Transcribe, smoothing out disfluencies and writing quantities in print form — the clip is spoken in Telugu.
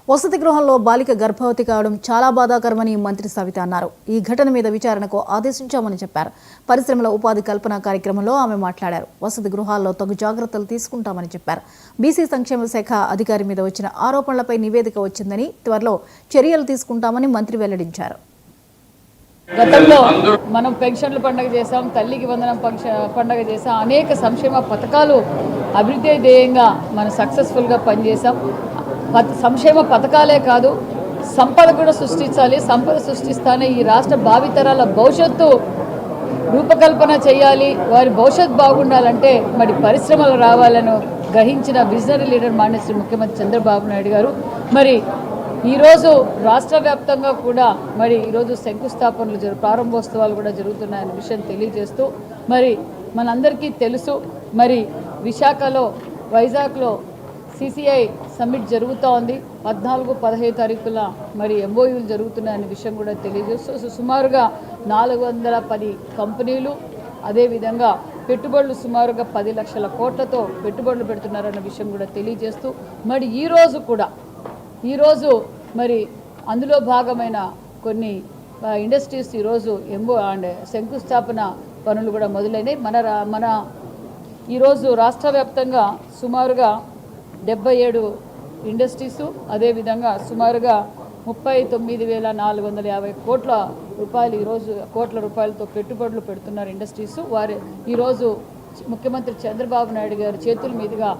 వసతి గృహంలో బాలిక గర్భవతి కావడం చాలా బాధాకరమని మంత్రి సవిత అన్నారు. ఈ ఘటన మీద విచారణకు ఆదేశించామని చెప్పారు. పరిశ్రమల ఉపాధి కల్పన కార్యక్రమంలో ఆమె మాట్లాడారు. వసతి గృహాల్లో తగు జాగ్రత్తలు తీసుకుంటామని చెప్పారు. బీసీ సంక్షేమ శాఖ అధికారి మీద వచ్చిన ఆరోపణలపై నివేదిక వచ్చిందని, త్వరలో చర్యలు తీసుకుంటామని మంత్రి వెల్లడించారు. గతంలో మనం పెన్షన్ల పండుగ చేసాం, తల్లికి వందనం పండుగ చేసాం, అనేక సంక్షేమ పథకాలు అభివృద్ధి ధ్యేయంగా మనం సక్సెస్ఫుల్గా పనిచేసాం. సంక్షేమ పథకాలే కాదు, సంపద కూడా సృష్టించాలి. సంపద సృష్టిస్తానే ఈ రాష్ట్ర భావితరాల భవిష్యత్తు రూపకల్పన చేయాలి. వారి భవిష్యత్తు బాగుండాలంటే మరి పరిశ్రమలు రావాలని గ్రహించిన విజనరీ లీడర్ మాన్యశ్రీ ముఖ్యమంత్రి చంద్రబాబు నాయుడు గారు మరి ఈరోజు రాష్ట్ర వ్యాప్తంగా కూడా మరి ఈరోజు శంకుస్థాపనలు ప్రారంభోత్సవాలు కూడా జరుగుతున్నాయనే విషయం తెలియజేస్తూ మరి మనందరికీ తెలుసు, మరి విశాఖలో వైజాగ్లో CCI సమ్మిట్ జరుగుతూ ఉంది. 14-15 తారీఖుల మరి MOUలు జరుగుతున్నాయనే విషయం కూడా తెలియజేస్తూ సుమారుగా 410 కంపెనీలు, అదేవిధంగా పెట్టుబడులు సుమారుగా 10 లక్షల కోట్లతో పెట్టుబడులు పెడుతున్నారన్న విషయం కూడా తెలియజేస్తూ మరి ఈరోజు మరి అందులో భాగమైన కొన్ని ఇండస్ట్రీస్ ఈరోజు శంకుస్థాపన పనులు కూడా మొదలైనవి. మన ఈరోజు రాష్ట్ర వ్యాప్తంగా సుమారుగా 77 ఇండస్ట్రీసు, అదేవిధంగా సుమారుగా 39,450 కోట్ల రూపాయలతో పెట్టుబడులు పెడుతున్నారు ఇండస్ట్రీసు. వారు ఈరోజు ముఖ్యమంత్రి చంద్రబాబు నాయుడు గారి చేతుల మీదుగా